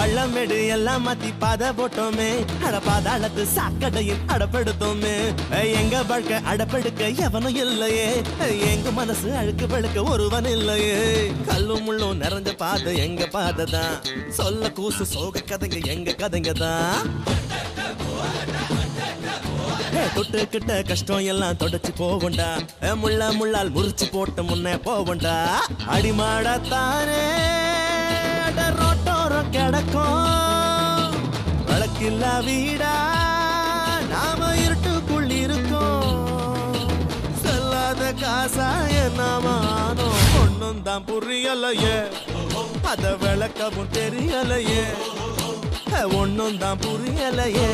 பள்ளமேடு எல்லாம் மாத்தி பாத போட்டோமே அட பாதாளத்து சாக்கடையில் அடப்படுத்தோமே எங்க வாழ்க்கை அடப்படுக்க எவனும் இல்லையே எங்க மனசு அழுக்கு பழுக்க ஒருவன் இல்லையே கல்லும் முள்ளும் நிறைஞ்ச பாதை எங்க பாதைதான் சொல்ல கூசு சோக கதைங்க எங்க கதைங்க தான் தொட்டு கிட்ட கஷ்டம் எல்லாம் தொடச்சு போவண்டா முள்ளால் முறிச்சு போட்டு முன்னே போவண்டா அடிமாடத்தானே ரோட்டோரம் கிடக்கும் வழக்கில்லா வீடா நாம இருட்டுக்குள் இருக்கோம் செல்லாத காசா நாமோ ஒன்னும் தான் புரியலையே அத விளக்கவும் தெரியலையே ஒன்னும் தான் புரியலையே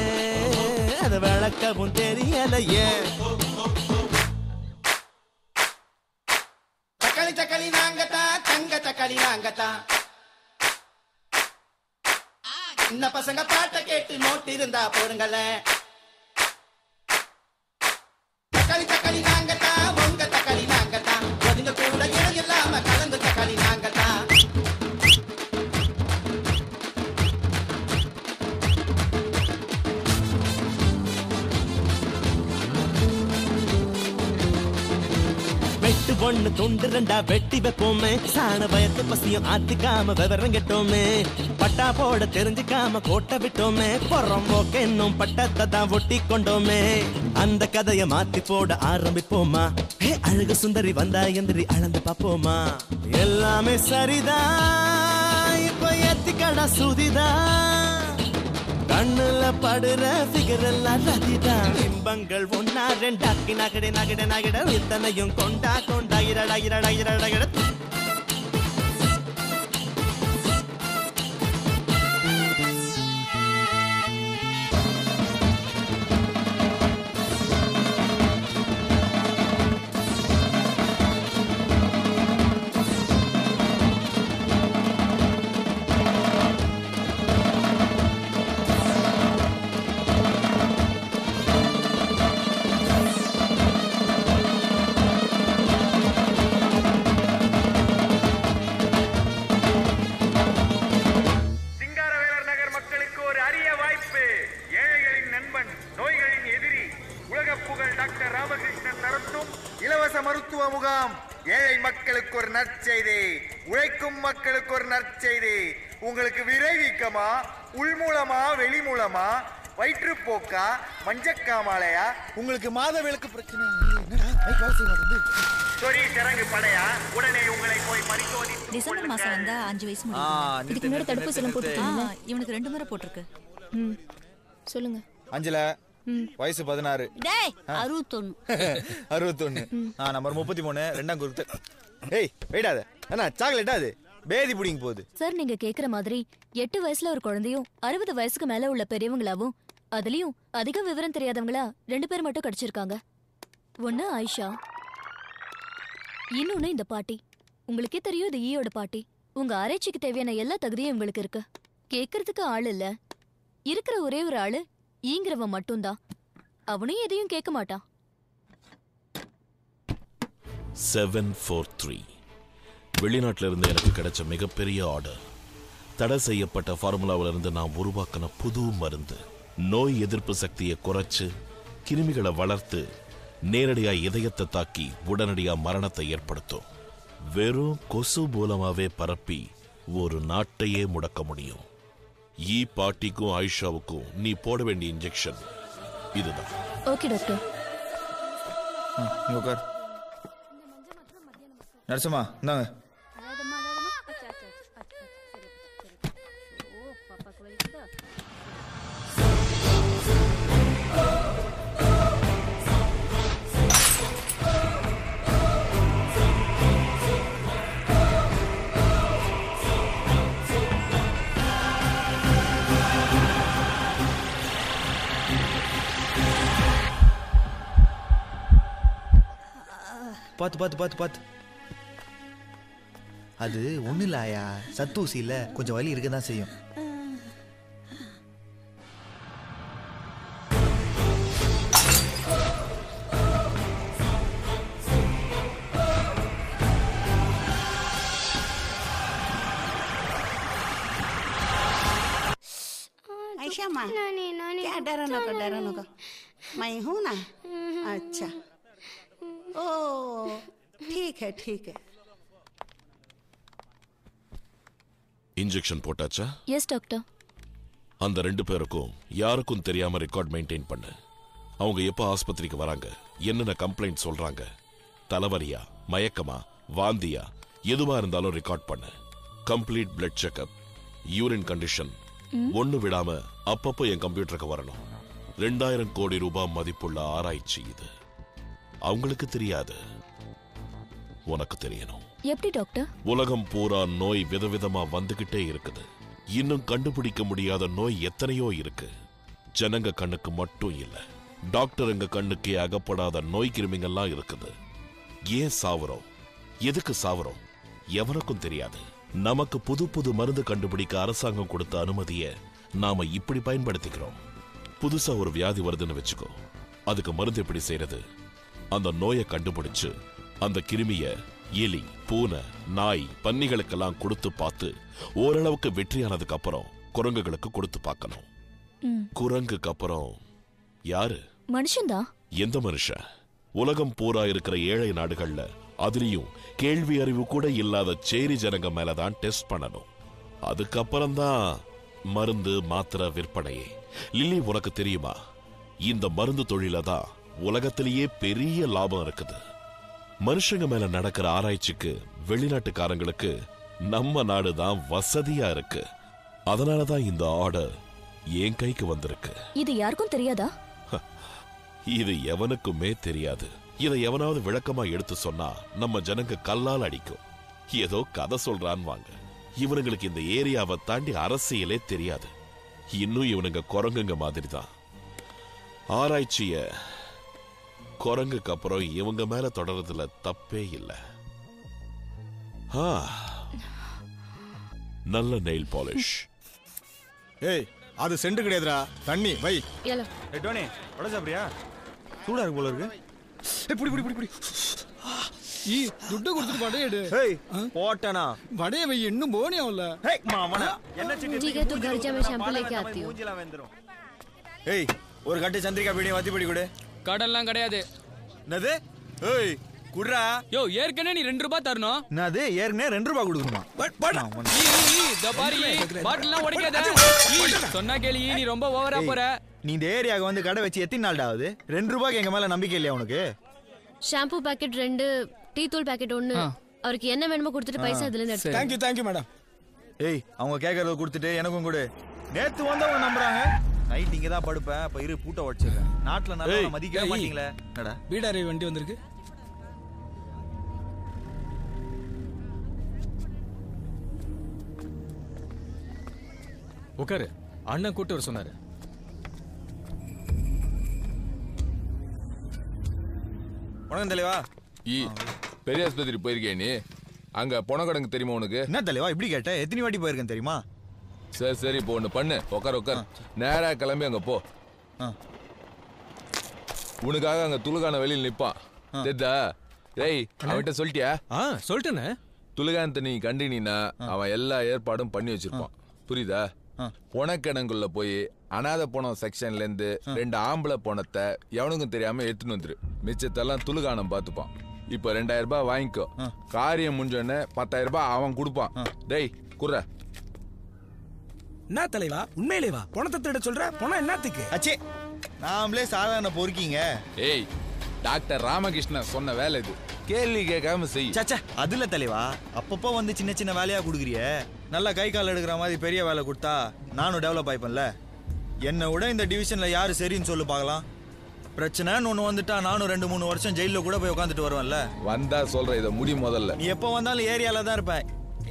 அத விளக்கவும் தெரியலையே தக்காளி தக்காளி நாங்கத்தான் தங்க தக்காளி நாங்கத்தான் சின்ன பசங்க பாட்ட கேட்டு நோட்டு இருந்தா போடுங்களேன் தக்காளி தக்காளி நாங்கத்தான் உங்க தக்காளி நாங்கத்தான் ஒதுங்க கூட இடம் இல்லாம கலந்து தக்காளி நாங்கத்தான் வெட்டு ஒண்ணு துண்டு ரெண்டா வெட்டி வைப்போமே சாண பயத்து பசியும் ஆத்திக்காம விவரம் கெட்டோமே பட்டா போட தெரிஞ்சுக்காம கோட்டை விட்டோமே பொறம் போக்க இன்னும் பட்டத்தை தான் ஒட்டி கொண்டோமே அந்த கதைய மாத்தி போட ஆரம்பிப்போமா அழகு சுந்தரி வந்தா எந்திரி அளந்து பாப்போமா எல்லாமே சரிதான் இப்ப ஏத்திக்கடா சுதிதான் கண்ணுல படுற ஃபிகர் எல்லாம் ரதிதான் இன்பங்கள் ஒன்னா ரெண்டாக்கி நகட நகட நகட இத்தனையும் கொண்டா கொண்டா இரடா இரடா இரடா இட இலவச மருத்துவ முகாம் ஏழை மக்களுக்கு ஒரு நற்செய்தி உழைக்கும் மக்களுக்கு ஒரு நற்செய்தி உங்களுக்கு விரைவிக்கமா உள்மூலமா வெளிமூலமா வயிற்றுப்போக்கா மஞ்சக்காமாலையா உங்களுக்கு மாதவிலக்கு பிரச்சனை சிறங்கு படையா உடனே உங்களை போய் பரிசோதித்து டிசம்பர் மாசம் வந்தா 5 வயசு முடியும் இதுக்கு முன்னாடி தடுப்பூசி எல்லாம் போட்டுருக்கீங்களா இவனுக்கு 2 முறை போட்டுருக்கு சொல்லுங்க அஞ்சல வயசு 16 டேய் 61 நம்பர் 33 ரெண்டாம் குருத்து ஏய் வெயிடாத அண்ணா சாக்லேட்டா அது பேதி புடிங்க போகுது சார் நீங்க கேக்குற மாதிரி 8 வயசுல ஒரு குழந்தையும் 60 வயசுக்கு மேல உள்ள பெரியவங்களாவும் அதுலயும் அதிக விவரம் தெரியாதவங்களா 2 பேர் மட்டும் கிடைச்சிருக்காங்க ஒன்னு ஆயிஷா இன்னொன்னு இந்த பாட்டி உங்களுக்கே தெரியும் இது ஈயோட பாட்டி உங்க ஆராய்ச்சிக்கு தேவையான எல்லா தகுதியும் உங்களுக்கு இருக்கு கேக்குறதுக்கு ஆள் இல்ல இருக்கிற ஒரே ஒரு ஆளு ஈங்கிறவன் மட்டும்தான் அவனும் எதையும் கேட்க மாட்டான் 743 வெளிநாட்டில இருந்து எனக்கு கிடைச்ச மிகப்பெரிய ஆர்டர் தடை செய்யப்பட்ட ஃபார்முலாவில இருந்து நான் உருவாக்கின புது மருந்து நோய் எதிர்ப்பு சக்தியை குறைச்சு கிருமிகளை வளர்த்து நேரடியா இதயத்தை தாக்கி உடனடியா மரணத்தை ஏற்படுத்தும் வெறும் கொசு மூலமாவே பரப்பி ஒரு நாட்டையே முடக்க முடியும் ஈ பாட்டிக்கும் ஆயிஷாவுக்கும் நீ போட வேண்டிய இன்ஜெக்ஷன் இதுதான் ஓகே டாக்டர் நர்சம்மா இந்தாங்க பாத்து அது ஒண்ணு இல்ல ஆயா சத்தூசி இல்ல கொஞ்சம் வலி இருக்கதான் செய்யும் क्या माँ क्या डरो को मैं हूँ ना अच्छा ओ ठीक है இன்ஜெக்ஷன் போட்டாச்சா? Yes doctor. அந்த 2 பேருக்கும் யாருக்கும் தெரியாம ரெக்கார்ட் மெயின்டைன் பண்ணு. அவங்க எப்ப ஆஸ்பத்திரிக்கு வராங்க, என்னென்ன கம்ப்ளைண்ட் சொல்றாங்க, தலைவலியா, மயக்கமா, வாந்தியா, எதுவா இருந்தாலும் ரெக்கார்ட் பண்ணு. Complete blood checkup, urine condition ஒண்ணு விடாம அப்பப்போ என் கம்ப்யூட்டருக்கு வரணும். 2000 கோடி ரூபாய் மதிப்புள்ள ஆராய்ச்சி இது. அவங்களுக்கு தெரியாது, உனக்கு தெரியணும். எப்படி டாக்டர்? உலகம் பூரா நோய் விதவிதமா வந்துகிட்டே இருக்குது. இன்னும் கண்டுபிடிக்க முடியாத நோய் எத்தனையோ இருக்கு. ஜனங்க கண்ணுக்கு மட்டும் இல்ல, டாக்டருங்க கண்ணுக்கே அகப்படாத நோய் கிருமிகள்லாம் இருக்குது. ஏன் சாவறோம், எதுக்கு சாவறோம், எவனுக்கும் தெரியாது. நமக்கு புது புது மருந்து கண்டுபிடிக்க அரசாங்கம் கொடுத்த அனுமதியை நாம இப்படி பயன்படுத்திக்கிறோம். புதுசா ஒரு வியாதி வருதுன்னு வச்சுக்கோ, அதுக்கு மருந்து எப்படி செய்யறது? அந்த நோயை கண்டுபிடிச்சு அந்த கிருமிய எலி, பூனை, நாய், பன்னிகளுக்கெல்லாம் கொடுத்து பார்த்து ஓரளவுக்கு வெற்றியானதுக்கு அப்புறம் குரங்குகளுக்கு கொடுத்து பார்க்கணும். குரங்குக்கு அப்புறம் யாரு? மனுஷன்தான். எந்த மனுஷன்? உலகம் பூரா இருக்கிற ஏழை நாடுகள்ல, அதுலயும் கேள்வி அறிவு கூட இல்லாத சேரி ஜனங்க மேலதான் டெஸ்ட் பண்ணணும். அதுக்கப்புறம் தான் மருந்து மாத்திரை விற்பனையே. லில்லி, உனக்கு தெரியுமா, இந்த மருந்து தொழில தான் உலகத்திலேயே பெரிய லாபம் இருக்குது. மனுஷங்க மேல நடக்கிற ஆராய்ச்சிக்கு வெளிநாட்டுக்காரங்களுக்கு நம்ம நாடுதான் வசதியா இருக்கு. அதனாலதான் இந்த ஆர்டர் என் கைக்கு வந்திருக்கு. இது யாருக்கும் தெரியாதா? இது எவனுக்குமே தெரியாது. இதை எவனாவது விளக்கமா எடுத்து சொன்னா நம்ம ஜனங்க கல்லால் அடிக்கும். ஏதோ கதை சொல்றான் வாங்க. இவனுங்களுக்கு இந்த ஏரியாவை தாண்டி அரசியலே தெரியாது. இன்னும் இவனுங்க குரங்குங்க மாதிரி தான். ஆராய்ச்சிய குரங்குக்கு அப்புறம் இவங்க மேல தொடர்றதுல தப்பே இல்லை. நல்ல நெயில் பாலிஷ். ஏய், அது சென்ட் கிடையாதுடா, தண்ணி வை. ஏய் டோனி, வடை சாப்பிடுறியா? சூடா இருக்கு போல இருக்கு. ஏய், புடி புடி புடி புடி. ஈ துட்டு கொடுத்துட்டு வடைய எடு. ஏய், போட்டனா வடைய வை, இன்னும் போனே ஆவல. ஏய் மாமனா, என்ன சிட்டி? ठीक है, तू घर जा, मैं शैम्पू लेके आती हूं. மூஞ்சில வெந்துரும். ஏய், ஒரு கட்டு சந்திரிகா பீடி வத்தி படி கொடு. கடல்லாம் கிடையாது. என்னது? ஏய், குடுறா. யோ, ஏற்கனவே நீ 2 ரூபாய் தரணும். என்னது? ஏற்கனவே 2 ரூபாய் கொடுக்கணுமா? பாட்டில்லாம் உடைக்காத. சொன்னா கேளு, நீ ரொம்ப ஓவரா போற. நீ இந்த ஏரியாக்கு வந்து கடை வச்சு எத்தனை நாள் ஆகுது? 2 ரூபாய்க்கு எங்க மேல நம்பிக்கை இல்லையா உனக்கு? ஷாம்பு பாக்கெட் 2, டீ தூள் பாக்கெட் 1. அவருக்கு என்ன வேணுமோ கொடுத்துட்டு பைசா இதுல இருந்து எடுத்து. Thank you madam. ஏய், அவங்க கேக்குறத கொடுத்துட்டு எனக்கும் கொடு. நேத்து வந்தவங்க நம்புறாங்க. நைட் இங்க தான் படுப்பேன். அப்ப இரு, பூட்ட உடைச்சிடுறேன். நாட்டுல நல்லா மதிக்கவே மாட்டீங்களே. என்னடா பீடாரி வண்டி வந்திருக்கு. உட்காரு, அண்ணன் கூட்டு வர சொன்னாரு. உனக்கு தலைவா? பெரிய ஆஸ்பத்திரி போயிருக்கே நீ? அங்க பொணக்கடங்கு தெரியுமா உனக்கு? என்ன தலைவா இப்படி கேட்ட? எத்தனை வாட்டி போயிருக்கேன் தெரியுமா? சரி சரி, இப்போ ஒண்ணு பண்ணு, உட்கார். நேரா கிளம்பி அங்க போ. உனக்காக அங்க துலுகான வெளியில் நிப்பான். தெரிதா? ஏய், அவன்கிட்ட சொல்லிட்டியா? சொல்லிட்டேனே. துலுகானத்தை நீ கண்டினா அவன் எல்லா ஏற்பாடும் பண்ணி வச்சிருப்பான். புரியுதா? பொணக்கிணங்குள்ள போய் அனாதை போன செக்ஷன்ல இருந்து 2 ஆம்பளை போனத்தை எவனுக்கும் தெரியாம எடுத்துன்னு வந்துரு. மிச்சத்தெல்லாம் துலுகானம் பாத்துப்பான். இப்ப 2000 ரூபாய் வாங்கிக்கோ. காரியம் முடிஞ்சோடனே 10,000 ரூபாய் அவன் கொடுப்பான். டேய் குர்ற. என்ன தலைவா, உண்மையிலேவா பணத்தை திருட சொல்ற? பணம் என்னத்துக்கு? அச்சே, நாமளே சாதாரண பொறுக்கீங்க. ஏய், டாக்டர் ராமகிருஷ்ணன் சொன்ன வேலை இது. கேள்வி கேட்காம செய். சச்சா, அதுல தலைவா, அப்பப்போ வந்து சின்ன சின்ன வேலையா கொடுக்குறிய. நல்லா கை கால் எடுக்கிற மாதிரி பெரிய வேலை கொடுத்தா நானும் டெவலப் ஆயிப்பேன்ல. என்னை விட இந்த டிவிஷன்ல யாரு சரின்னு சொல்லு பார்க்கலாம். பிரச்சனைன்னு ஒண்ணு வந்துட்டா நானும் 2-3 வருஷம் ஜெயில கூட போய் உட்காந்துட்டு வருவேன்ல. வந்தா சொல்ற, இதை முடி முதல்ல. நீ எப்போ வந்தாலும் ஏரியால தான் இருப்பேன்.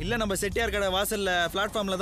இல்ல நம்ம செட்டியார் கடை வாசல்ல பிளாட்ஃபார்ம்ல தான்